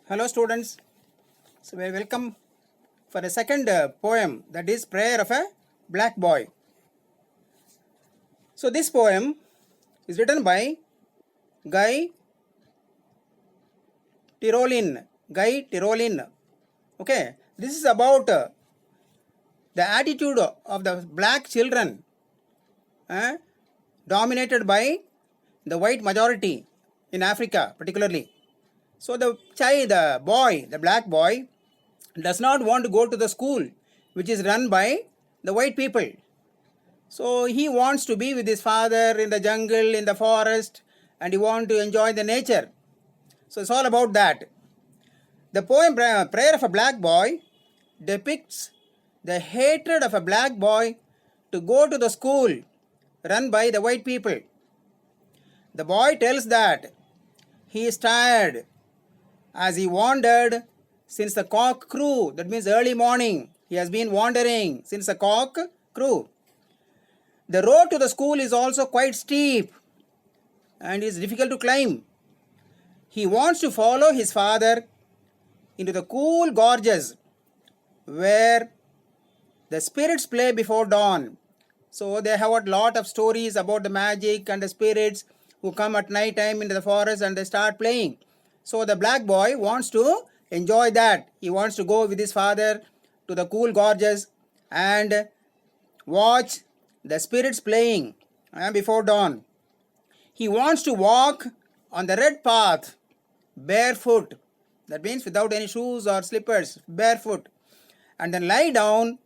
Hello students, so we welcome for a second poem, that is Prayer of a Black Boy. So this poem is written by Guy Tyrolin. Okay, this is about the attitude of the black children dominated by the white majority in Africa particularly. So the black boy, does not want to go to the school which is run by the white people. So he wants to be with his father in the jungle, in the forest, and he wants to enjoy the nature. So it's all about that. The poem Prayer of a Black Boy depicts the hatred of a black boy to go to the school run by the white people. The boy tells that he is tired as he wandered since the cock crew, that means early morning. He has been wandering since the cock crew. The road to the school is also quite steep and is difficult to climb. He wants to follow his father into the cool gorges where the spirits play before dawn. So they have a lot of stories about the magic and the spirits who come at night time into the forest and they start playing. So the black boy wants to enjoy that. He wants to go with his father to the cool gorges and watch the spirits playing before dawn. He wants to walk on the red path barefoot. That means without any shoes or slippers, barefoot. And then lie down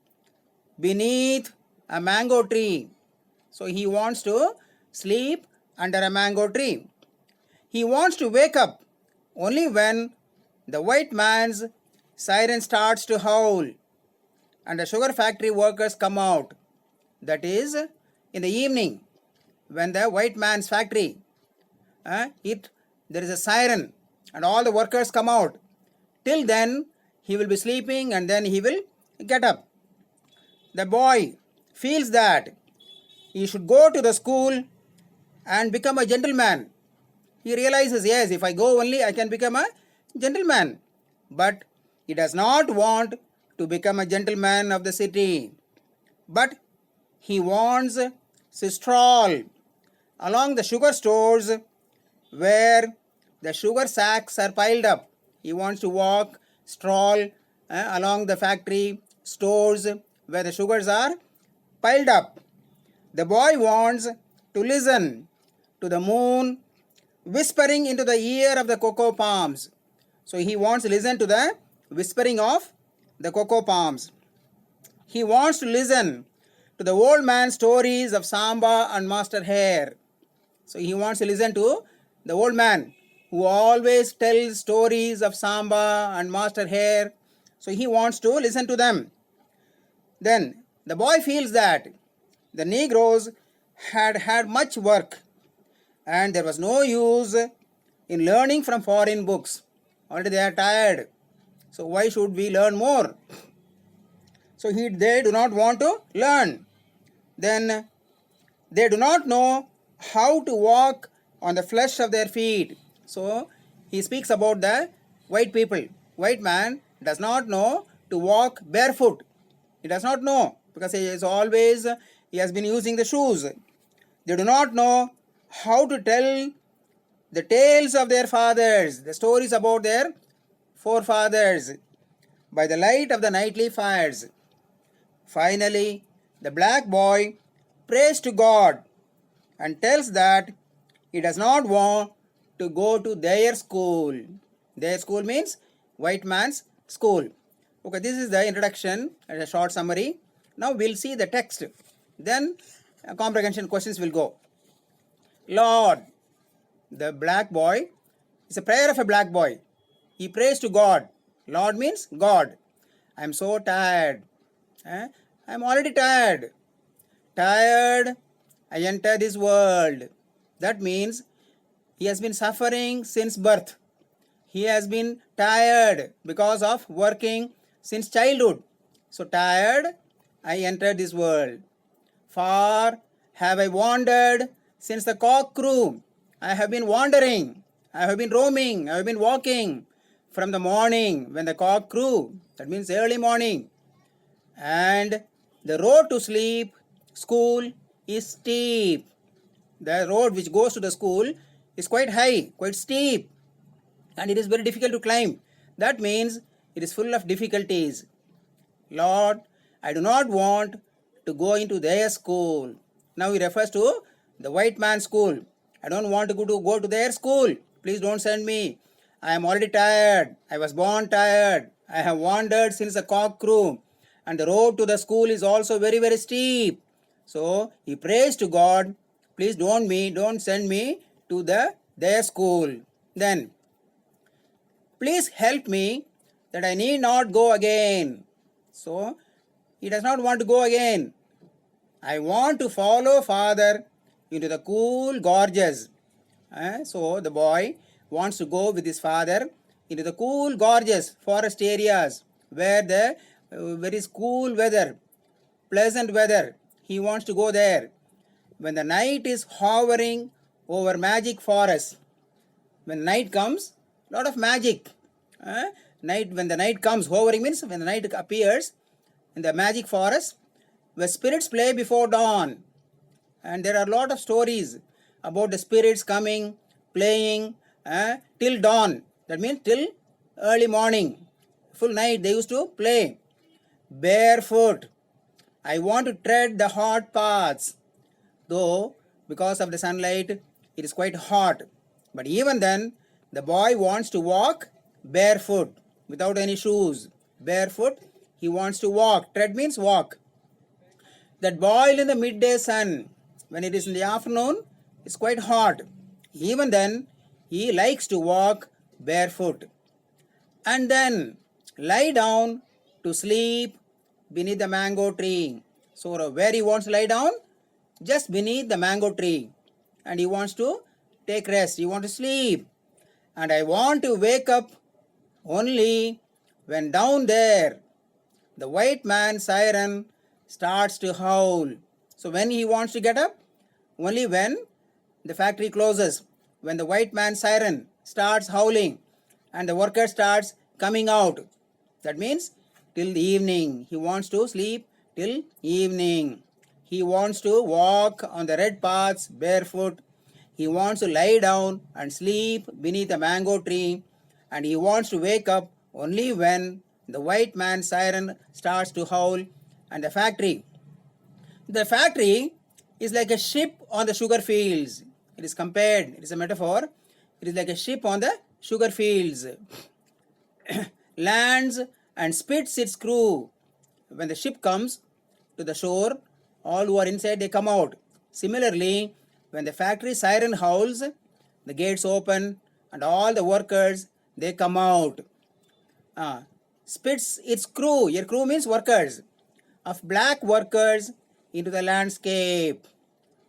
beneath a mango tree. So he wants to sleep under a mango tree. He wants to wake up only when the white man's siren starts to howl and the sugar factory workers come out. That is in the evening when the white man's factory, there is a siren and all the workers come out. Till then he will be sleeping and then he will get up. The boy feels that he should go to the school and become a gentleman. He realizes, yes, if I go only I can become a gentleman. But he does not want to become a gentleman of the city. But he wants to stroll along the sugar stores where the sugar sacks are piled up. He wants to walk, stroll along the factory stores where the sugars are piled up. The boy wants to listen to the moon whispering into the ear of the cocoa palms. So he wants to listen to the whispering of the cocoa palms. He wants to listen to the old man's stories of Samba and Master Hare. So he wants to listen to the old man who always tells stories of Samba and Master Hare. So he wants to listen to them. Then the boy feels that the Negroes had much work and there was no use in learning from foreign books. Already they are tired. So why should we learn more? So they do not want to learn. Then they do not know how to walk on the flesh of their feet. So he speaks about the white people. White man does not know to walk barefoot. He does not know because he has been using the shoes. They do not know how to tell the tales of their fathers, the stories about their forefathers by the light of the nightly fires. Finally, the black boy prays to God and tells that he does not want to go to their school. Their school means white man's school. Okay, this is the introduction and a short summary. Now we'll see the text. Then comprehension questions will go. Lord, the black boy, it's a prayer of a black boy. He prays to God. Lord means God. I am so tired. I am already tired. Tired, I enter this world. That means he has been suffering since birth. He has been tired because of working since childhood. So tired, I entered this world. Far have I wandered since the cock crew. I have been wandering. I have been roaming. I have been walking from the morning when the cock crew, that means early morning. And the road to school is steep. The road which goes to the school is quite high, quite steep, and it is very difficult to climb. That means it is full of difficulties. Lord, I do not want to go into their school. Now he refers to the white man's school. I don't want to go to their school. Please don't send me. I am already tired. I was born tired. I have wandered since the cock crew. And the road to the school is also very, very steep. So he prays to God, please don't send me to their school. Then, please help me that I need not go again. So he does not want to go again. I want to follow Father into the cool gorges. So the boy wants to go with his father into the cool gorges, forest areas, where the very cool weather, pleasant weather. He wants to go there. When the night is hovering over magic forest, when night comes, lot of magic. When the night comes, hovering means when the night appears in the magic forest, where spirits play before dawn. And there are a lot of stories about the spirits coming, playing till dawn. That means till early morning. Full night they used to play. Barefoot. I want to tread the hot paths. Though because of the sunlight it is quite hot. But even then the boy wants to walk barefoot without any shoes. Barefoot he wants to walk. Tread means walk. That boil in the midday sun, when it is in the afternoon, it's quite hot. Even then, he likes to walk barefoot. And then lie down to sleep beneath the mango tree. So where he wants to lie down? Just beneath the mango tree. And he wants to take rest. He wants to sleep. And I want to wake up only when down there the white man's siren starts to howl. So when he wants to get up? Only when the factory closes, when the white man's siren starts howling and the worker starts coming out. That means till the evening. He wants to sleep till evening. He wants to walk on the red paths barefoot. He wants to lie down and sleep beneath a mango tree. And he wants to wake up only when the white man's siren starts to howl. And the factory is like a ship on the sugar fields. It is compared, it is a metaphor. It is like a ship on the sugar fields. Lands and spits its crew. When the ship comes to the shore, all who are inside they come out. Similarly, when the factory siren howls, the gates open and all the workers they come out. Spits its crew. Your crew means workers. Of black workers into the landscape.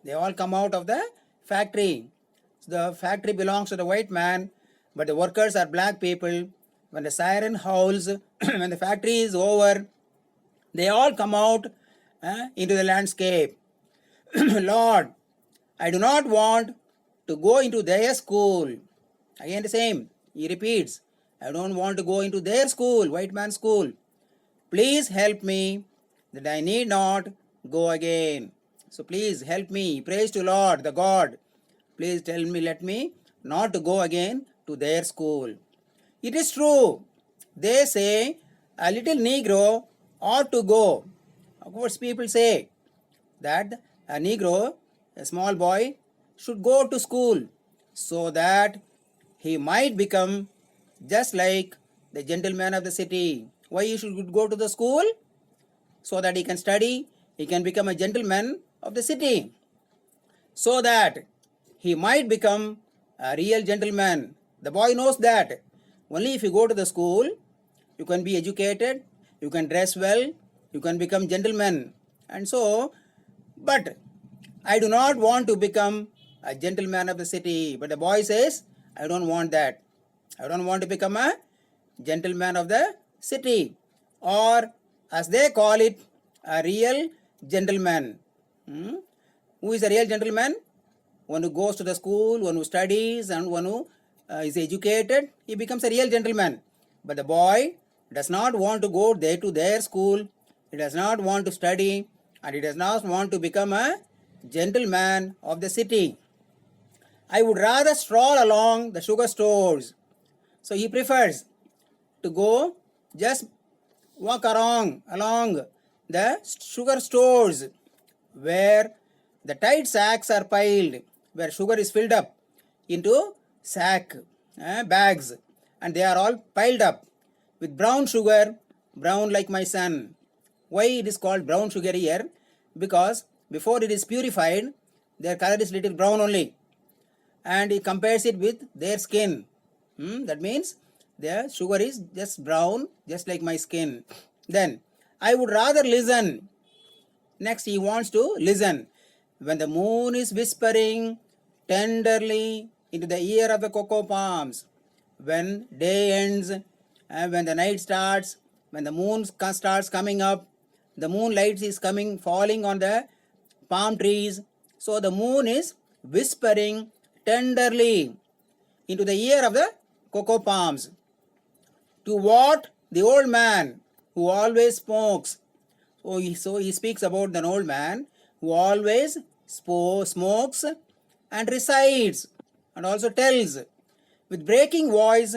They all come out of the factory. So the factory belongs to the white man, but the workers are black people. When the siren howls, when the factory is over, they all come out into the landscape. Lord, I do not want to go into their school. Again the same, he repeats. I don't want to go into their school, white man's school. Please help me that I need not go again. So please help me. He prays to Lord, the God. Please let me not to go again to their school. It is true. They say a little Negro ought to go. Of course, people say that a Negro, a small boy, should go to school so that he might become just like the gentleman of the city. Why he should go to the school? So that he can study, he can become a gentleman of the city. So that he might become a real gentleman. The boy knows that only if you go to the school, you can be educated, you can dress well, you can become gentleman. And so, but I do not want to become a gentleman of the city. But the boy says, I don't want that. I don't want to become a gentleman of the city. Or as they call it, a real gentleman. Who is a real gentleman? One who goes to the school, one who studies, and one who is educated. He becomes a real gentleman. But the boy does not want to go there to their school. He does not want to study, and he does not want to become a gentleman of the city. I would rather stroll along the sugar stores. So he prefers to go just walk along the sugar stores where the tight sacks are piled, where sugar is filled up into bags, and they are all piled up with brown sugar, brown like my son. Why it is called brown sugar here? Because before it is purified, their color is little brown only, and he compares it with their skin. That means the sugar is just brown, just like my skin. Then I would rather listen. Next he wants to listen. When the moon is whispering tenderly into the ear of the cocoa palms, when day ends and when the night starts, when the moon starts coming up, the moonlight is falling on the palm trees. So the moon is whispering tenderly into the ear of the cocoa palms. To what? The old man who always smokes. So he speaks about an old man who always smokes and recites and also tells with breaking voice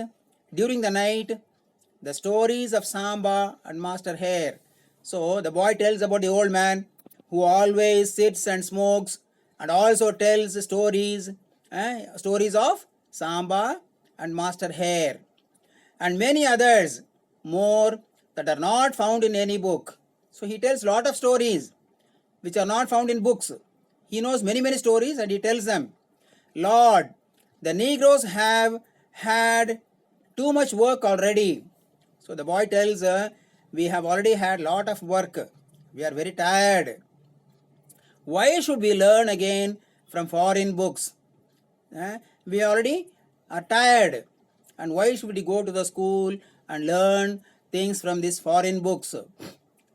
during the night the stories of Samba and Master Hare. So the boy tells about the old man who always sits and smokes and also tells stories of Samba and Master Hare, and many others more that are not found in any book. So he tells lot of stories which are not found in books. He knows many stories and he tells them. Lord, the Negroes have had too much work already. So the boy tells, we have already had lot of work. We are very tired. Why should we learn again from foreign books? We already are tired. And why should we go to the school and learn things from these foreign books?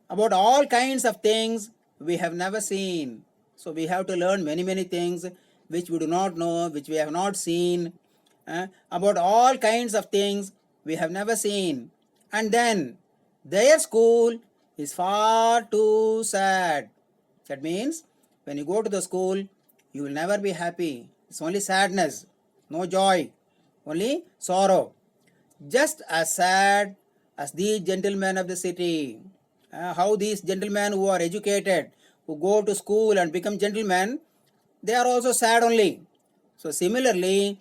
About all kinds of things we have never seen. So we have to learn many things which we do not know, which we have not seen. About all kinds of things we have never seen. And then their school is far too sad. That means when you go to the school, you will never be happy. It's only sadness, no joy, only sorrow. Just as sad as these gentlemen of the city. How these gentlemen who are educated, who go to school and become gentlemen, they are also sad only. So similarly,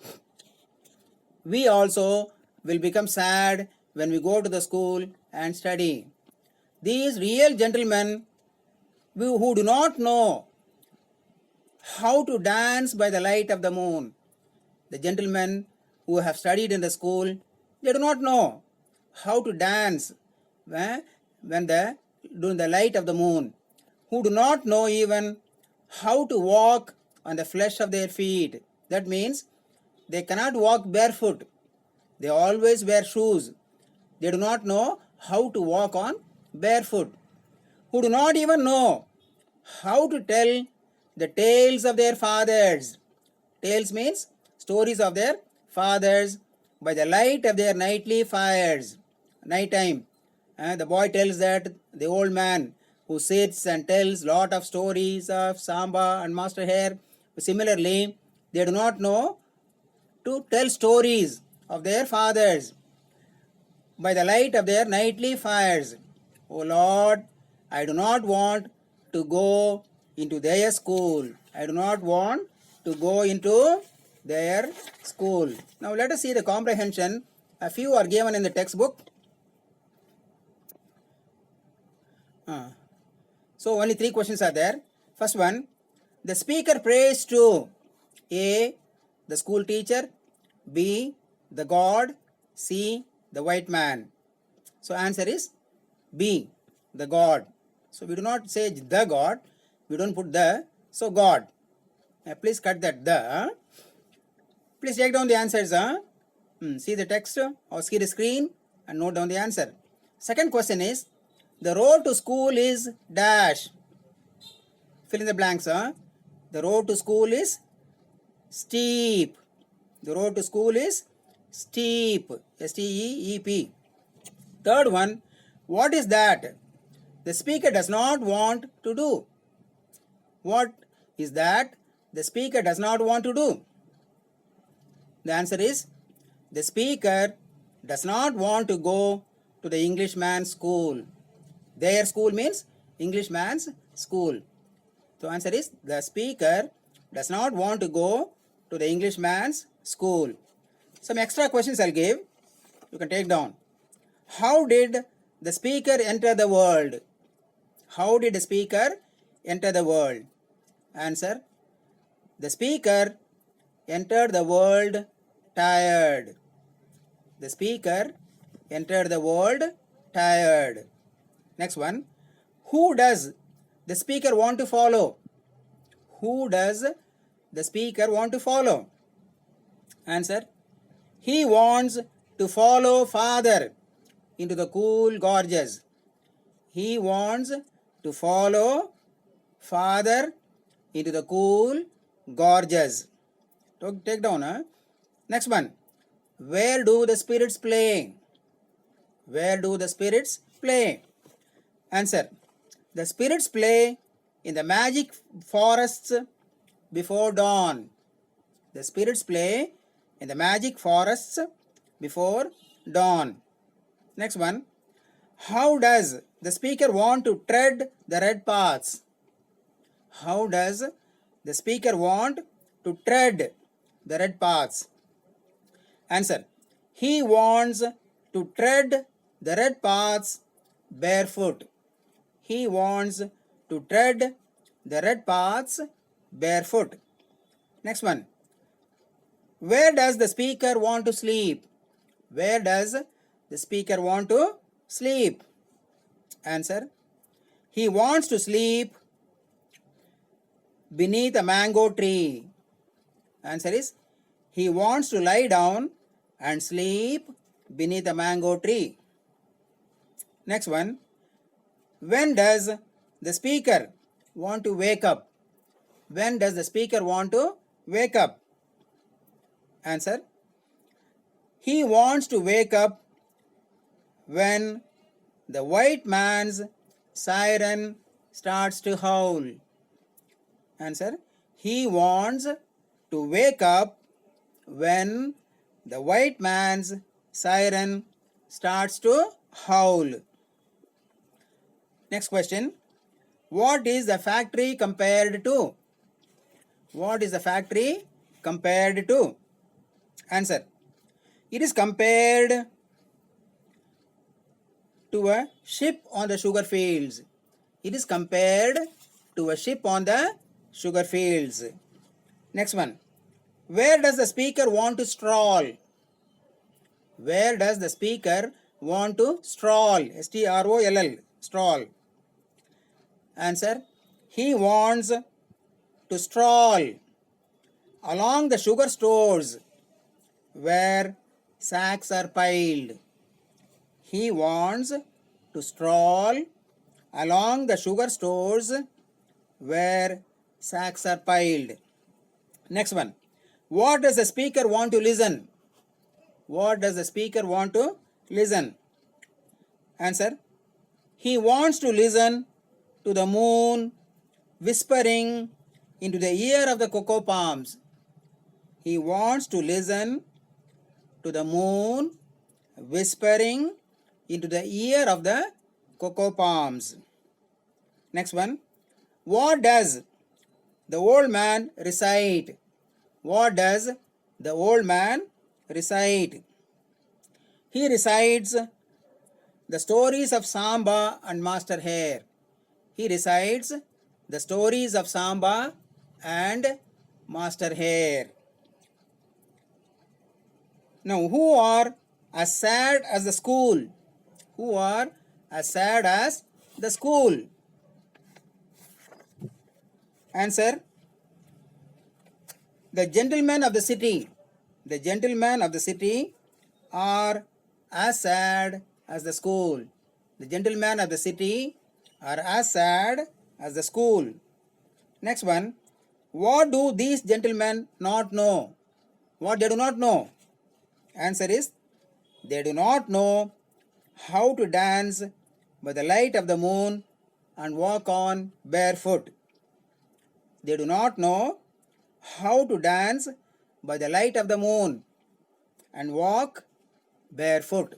we also will become sad when we go to the school and study. These real gentlemen who do not know how to dance by the light of the moon, the gentlemen who have studied in the school, they do not know how to dance during the light of the moon, who do not know even how to walk on the flesh of their feet. That means they cannot walk barefoot. They always wear shoes. They do not know how to walk on barefoot. Who do not even know how to tell the tales of their fathers. Tales means stories of their fathers by the light of their nightly fires. Nighttime. The boy tells that the old man who sits and tells lot of stories of Samba and Master Hare. Similarly, they do not know to tell stories of their fathers by the light of their nightly fires. O Lord, I do not want to go into their school. I do not want to go into their school. Now let us see the comprehension. A few are given in the textbook. So only 3 questions are there. First one, the speaker prays to A, the school teacher, B, the God, C, the white man. So answer is B, the God. So we do not say the God, we don't put the, so God. Please cut that the. Please take down the answers. See the text or see the screen and note down the answer. Second question is, the road to school is dash. Fill in the blanks. The road to school is steep. The road to school is steep. S-T-E-E-P. Third one, what is that the speaker does not want to do? What is that the speaker does not want to do? The answer is, the speaker does not want to go to the Englishman's school. Their school means Englishman's school. So answer is, the speaker does not want to go to the Englishman's school. Some extra questions I'll give. You can take down. How did the speaker enter the world? How did the speaker enter the world? Answer, the speaker entered the world tired. The speaker entered the world tired. Next one, who does the speaker want to follow? Who does the speaker want to follow? Answer, he wants to follow father into the cool gorges. He wants to follow father into the cool gorges. Take down. Huh? Next one, where do the spirits play? Where do the spirits play? Answer, the spirits play in the magic forests before dawn. The spirits play in the magic forests before dawn. Next one, how does the speaker want to tread the red paths? How does the speaker want to tread the red paths? Answer, he wants to tread the red paths barefoot. He wants to tread the red paths barefoot. Next one, where does the speaker want to sleep? Where does the speaker want to sleep? Answer, he wants to sleep beneath a mango tree. Answer is, he wants to lie down and sleep beneath a mango tree. Next one, when does the speaker want to wake up? When does the speaker want to wake up? Answer, he wants to wake up when the white man's siren starts to howl. Answer, he wants to wake up when the white man's siren starts to howl. Next question, what is the factory compared to? What is the factory compared to? Answer, it is compared to a ship on the sugar fields. It is compared to a ship on the sugar fields. Next one, where does the speaker want to stroll? Where does the speaker want to stroll? S-T-R-O-L-L, stroll. Answer, he wants to stroll along the sugar stores where sacks are piled. He wants to stroll along the sugar stores where sacks are piled. Next one, what does the speaker want to listen? What does the speaker want to listen? Answer, he wants to listen to the moon whispering into the ear of the cocoa palms. He wants to listen to the moon whispering into the ear of the cocoa palms. Next one, what does the old man recite? What does the old man recite? He recites the stories of Samba and Master Hare. He recites the stories of Samba and Master Hare. Now, who are as sad as the school? Who are as sad as the school? Answer, the gentlemen of the city. The gentlemen of the city are as sad as the school. The gentlemen of the city are as sad as the school. Next one, what do these gentlemen not know? What they do not know? Answer is, they do not know how to dance by the light of the moon and walk on barefoot. They do not know how to dance by the light of the moon and walk barefoot.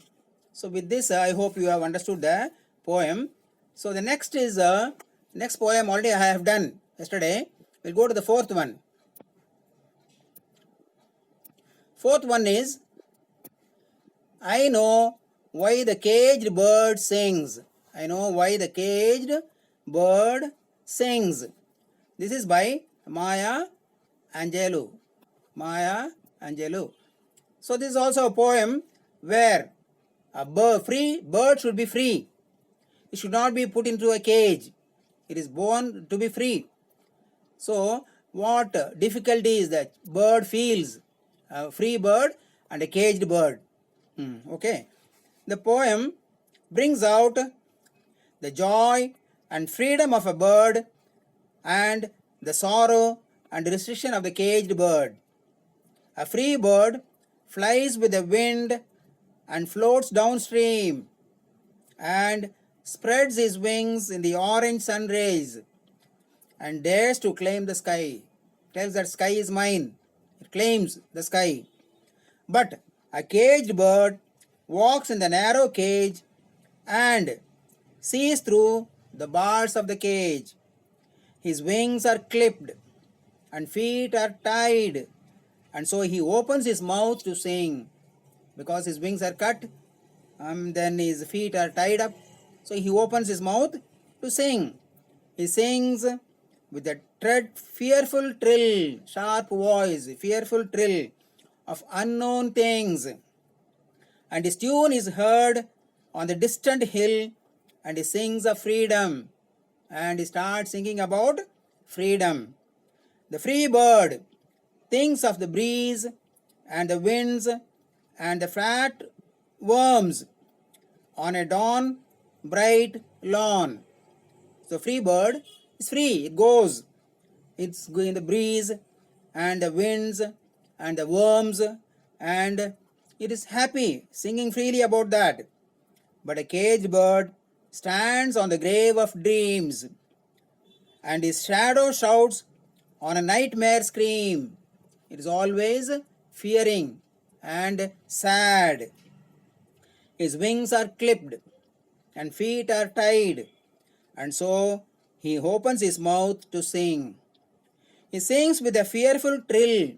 So with this, I hope you have understood the poem. So the next is next poem already I have done yesterday. We'll go to the fourth one. Fourth one is, I know why the caged bird sings. I know why the caged bird sings. This is by Maya Angelou. Maya Angelou. So this is also a poem where a bird should be free. It should not be put into a cage. It is born to be free. So what difficulty is that bird feels? A free bird and a caged bird. Okay. The poem brings out the joy and freedom of a bird and the sorrow and restriction of the caged bird. A free bird flies with the wind and floats downstream and spreads his wings in the orange sun rays and dares to claim the sky. Tells that sky is mine. It claims the sky. But a caged bird walks in the narrow cage and sees through the bars of the cage. His wings are clipped and feet are tied, and so he opens his mouth to sing. Because his wings are cut, then his feet are tied up, so he opens his mouth to sing. He sings with a fearful trill, sharp voice, fearful trill of unknown things. And his tune is heard on the distant hill, and he sings of freedom. And he starts singing about freedom. The free bird thinks of the breeze and the winds and the fat worms on a dawn bright lawn. So free bird is free. It goes. It's going the breeze and the winds and the worms, and it is happy, singing freely about that. But a caged bird stands on the grave of dreams, and his shadow shouts on a nightmare scream. It is always fearing and sad. His wings are clipped and feet are tied, and so he opens his mouth to sing. He sings with a fearful trill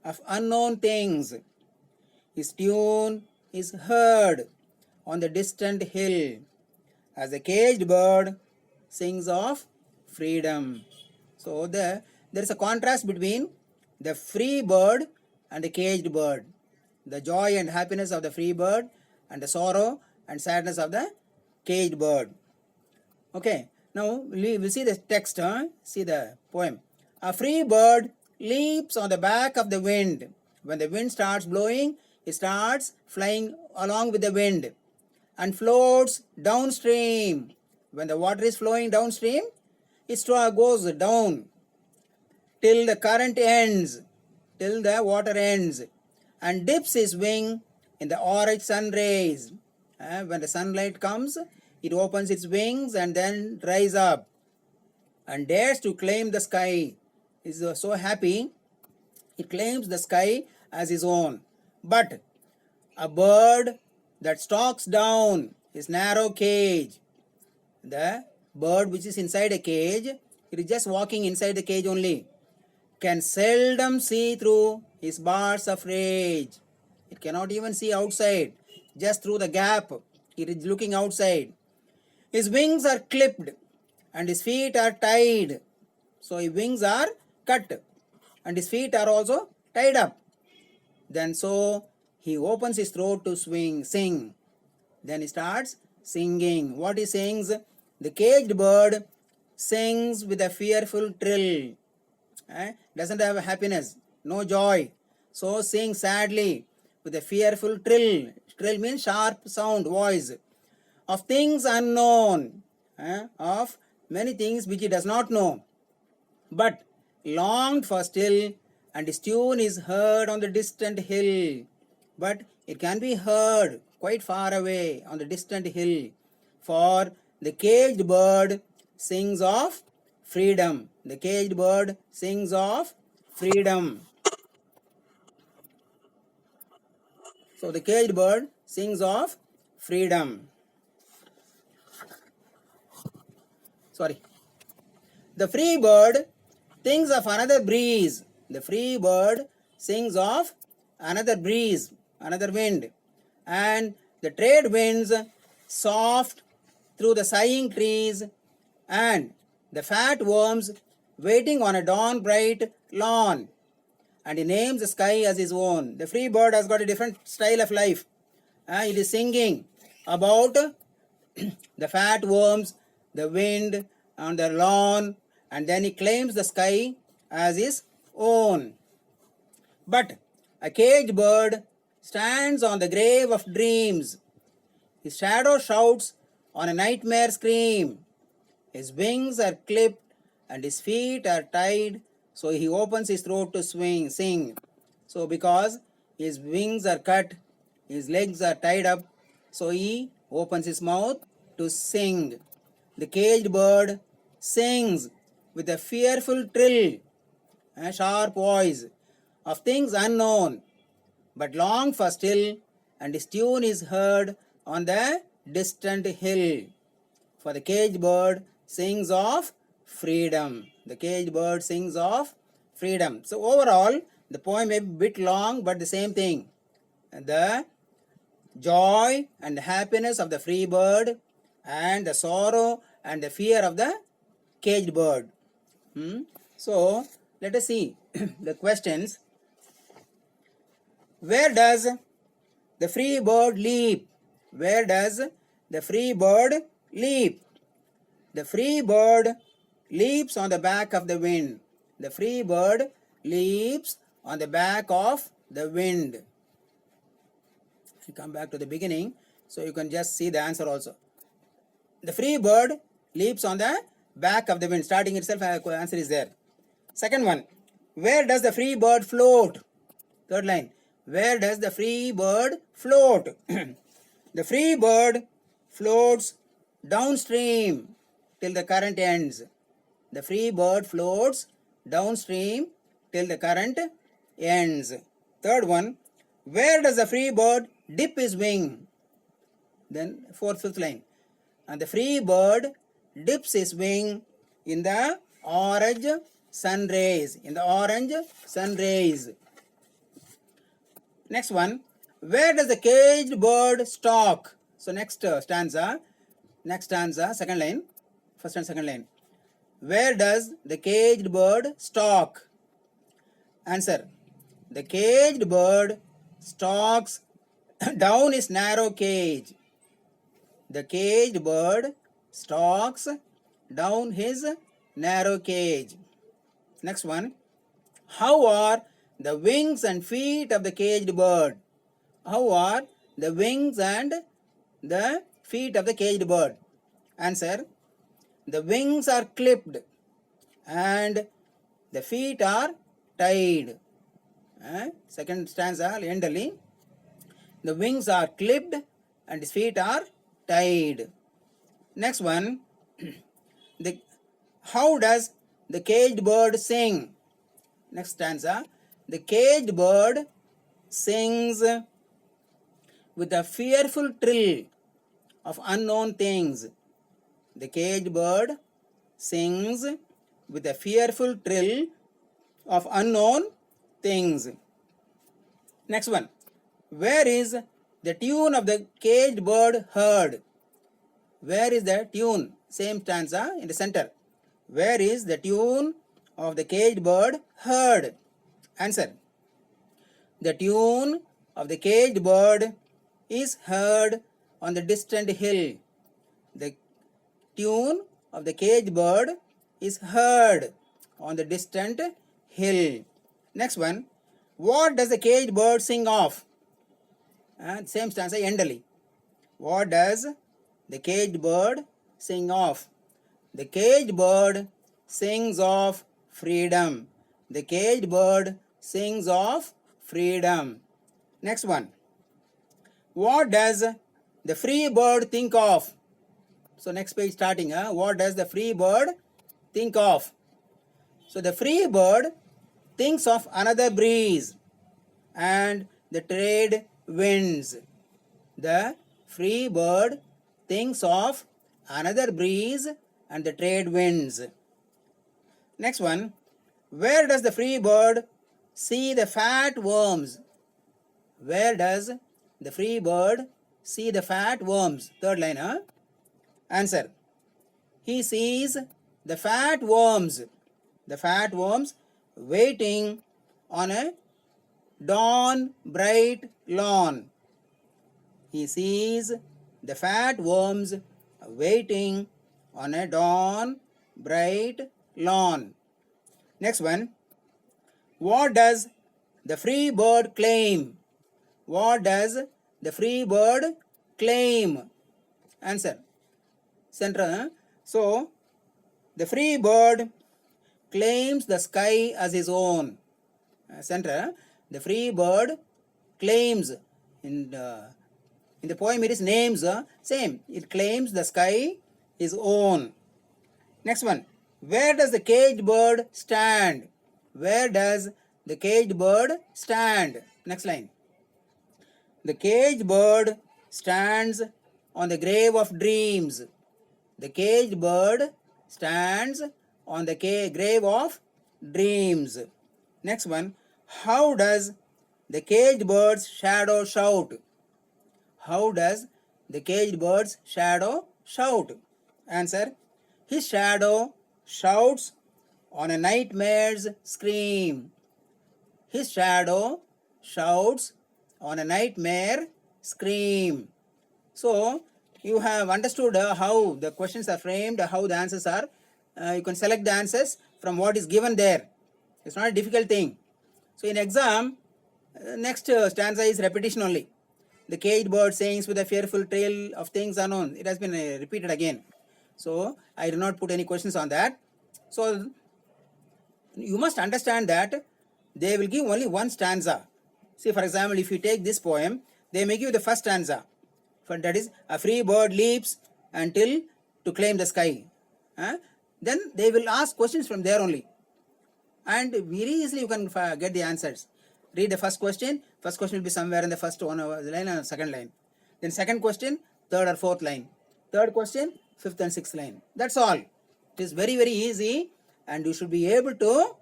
of unknown things. His tune is heard on the distant hill as the caged bird sings of freedom. So there is a contrast between the free bird and the caged bird. The joy and happiness of the free bird and the sorrow and sadness of the caged bird. Okay, now we'll see the text. See the poem. A free bird leaps on the back of the wind. When the wind starts blowing, it starts flying along with the wind and floats downstream. When the water is flowing downstream, it goes down till the current ends, till the water ends, and dips his wing in the orange sun rays. When the sunlight comes, it opens its wings and then rise up and dares to claim the sky. It is so happy, it claims the sky as his own. But a bird that stalks down his narrow cage, the bird which is inside a cage, it is just walking inside the cage only, can seldom see through his bars of rage. It cannot even see outside, just through the gap. It is looking outside. His wings are clipped and his feet are tied. So his wings are cut and his feet are also tied up. Then so he opens his throat to sing. Then he starts singing. What he sings? The caged bird sings with a fearful trill. Doesn't have happiness, no joy. So sings sadly with a fearful trill. Trill means sharp sound, voice. Of things unknown, of many things which he does not know. But longed for still, and his tune is heard on the distant hill. But it can be heard quite far away on the distant hill. For the caged bird sings of freedom. The caged bird sings of freedom. So the caged bird sings of freedom. Sorry. The free bird thinks of another breeze. The free bird sings of another breeze, another wind. And the trade winds soft through the sighing trees, and the fat worms waiting on a dawn bright lawn. And he names the sky as his own. The free bird has got a different style of life. It is singing about the fat worms, the wind, and the lawn, and then he claims the sky as his own. But a caged bird stands on the grave of dreams. His shadow shouts on a nightmare scream. His wings are clipped and his feet are tied, so he opens his throat to sing. So because his wings are cut, his legs are tied up, so he opens his mouth to sing. The caged bird sings with a fearful trill, a sharp voice of things unknown, but long for still, and his tune is heard on the distant hill. For the caged bird sings of freedom. The caged bird sings of freedom. So overall, the poem may be a bit long, but the same thing. The joy and the happiness of the free bird, and the sorrow and the fear of the caged bird. So let us see the questions. Where does the free bird leap? Where does the free bird leap? The free bird leaps on the back of the wind. The free bird leaps on the back of the wind. I come back to the beginning, so you can just see the answer also. The free bird leaps on the back of the wind. Starting itself, answer is there. Second one, where does the free bird float? Third line, where does the free bird float? The free bird floats downstream till the current ends. The free bird floats downstream till the current ends. Third one, where does the free bird dip his wing? Then fifth line, and the free bird dips his wing in the orange sun rays. In the orange sun rays. Next one, where does the caged bird stalk? So next stanza, second line, first and second line. Where does the caged bird stalk? Answer, the caged bird stalks down his narrow cage. The caged bird stalks down his narrow cage. Next one, how are the wings and feet of the caged bird? How are the wings and the feet of the caged bird? Answer, the wings are clipped and the feet are tied. Second stanza, endally. The wings are clipped and his feet are tied. Next one, how does the caged bird sing? Next stanza, the caged bird sings with a fearful trill of unknown things. The caged bird sings with a fearful trill of unknown things. Next one, where is the tune of the caged bird heard? Where is the tune? Same stanza in the center. Where is the tune of the caged bird heard? Answer, the tune of the caged bird is heard on the distant hill. The tune of the caged bird is heard on the distant hill. Next one, what does the caged bird sing of? And same stanza endally. What does the caged bird sing of? The caged bird sings of freedom. The caged bird sings of freedom. Next one, What does the free bird think of? So next page starting, what does the free bird think of? So the free bird thinks of another breeze and the trade winds. The free bird thinks of another breeze and the trade winds. Next one, where does the free bird see the fat worms? Where does the free bird see the fat worms? Third line, Answer. He sees the fat worms. The fat worms waiting on a dawn bright lawn. He sees the fat worms waiting on a dawn bright lawn. Next one. What does the free bird claim? What does the free bird claim? Answer. Center. So, the free bird claims the sky as his own. Center. The free bird claims. In the poem it is names. Same. It claims the sky his own. Next one. Where does the caged bird stand? Where does the caged bird stand? Next line. The caged bird stands on the grave of dreams. The caged bird stands on the grave of dreams. Next one. How does the caged bird's shadow shout? How does the caged bird's shadow shout? Answer. His shadow shouts on a nightmare's scream. His shadow shouts on a nightmare scream. So, you have understood how the questions are framed, how the answers are. You can select the answers from what is given there. It's not a difficult thing. So, in exam, next stanza is repetition only. The caged bird sings with a fearful tale of things unknown. It has been repeated again. So, I do not put any questions on that. So, you must understand that they will give only one stanza. See, for example, if you take this poem, they may give the first stanza. That is, a free bird leaps until to claim the sky. Then they will ask questions from there only. And very easily you can get the answers. Read the first question. First question will be somewhere in the first one line and second line. Then second question, third or fourth line. Third question, fifth and sixth line. That's all. It is very, very easy and you should be able to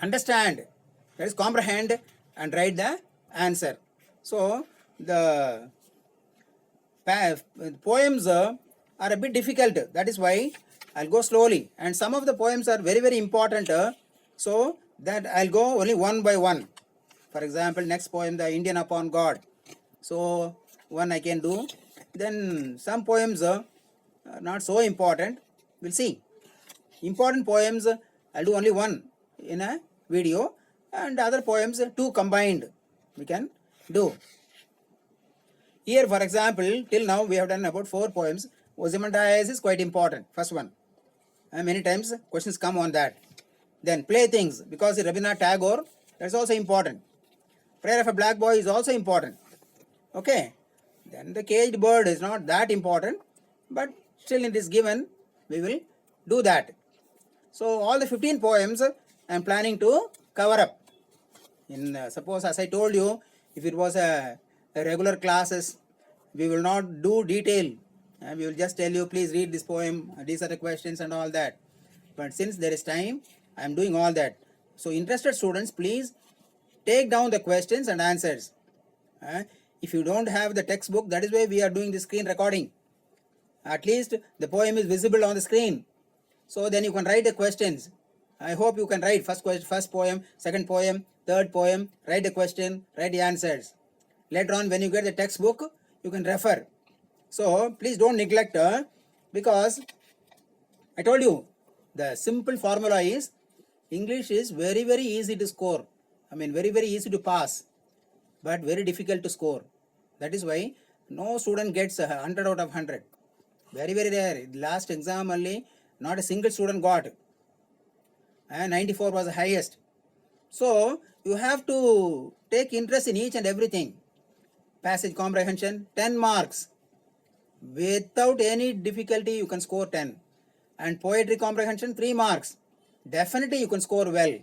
understand, that is comprehend and write the answer. So, the poems are a bit difficult. That is why I'll go slowly. And some of the poems are very, very important. So, that I'll go only one by one. For example, next poem, The Indian Upon God. So, one I can do. Then some poems are not so important. We'll see. Important poems, I'll do only one in a video. And other poems, two combined, we can do. Here, for example, till now we have done about 4 poems. Ozymandias is quite important, first one. Many times questions come on that. Then Playthings, because Rabindranath Tagore, that's also important. Prayer of a Black Boy is also important. Okay. Then the caged bird is not that important, but still it is given, we will do that. So all the 15 poems I am planning to cover up. In suppose, as I told you, if it was a regular classes, we will not do detail. We will just tell you, please read this poem, these are the questions and all that. But since there is time, I am doing all that. So interested students, please take down the questions and answers. If you don't have the textbook, that is why we are doing the screen recording. At least the poem is visible on the screen. So then you can write the questions. I hope you can write first poem, second poem, third poem, write the question, write the answers. Later on when you get the textbook, you can refer. So please don't neglect because I told you the simple formula is English is very, very easy to score. I mean very, very easy to pass, but very difficult to score. That is why no student gets 100 out of 100. Very, very rare. Last exam only not a single student got. And 94 was the highest. So you have to take interest in each and everything. passage comprehension, 10 marks. Without any difficulty, you can score 10. And poetry comprehension, 3 marks. Definitely you can score well.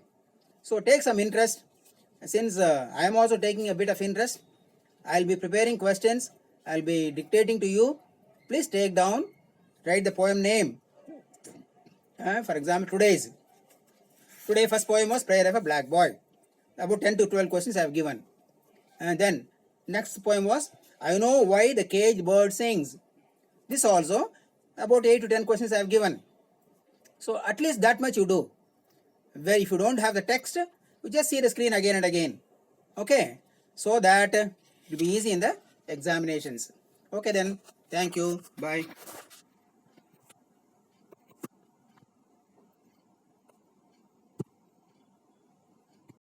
So take some interest. Since I am also taking a bit of interest, I'll be preparing questions. I'll be dictating to you. Please take down, write the poem name. For example, Today first poem was Prayer of a Black Boy. About 10 to 12 questions I have given. And then next poem was I Know Why the Caged Bird Sings. This also about 8 to 10 questions I have given. So at least that much you do. Where if you don't have the text, you just see the screen again and again. Okay. So that it will be easy in the examinations. Okay then. Thank you. Bye.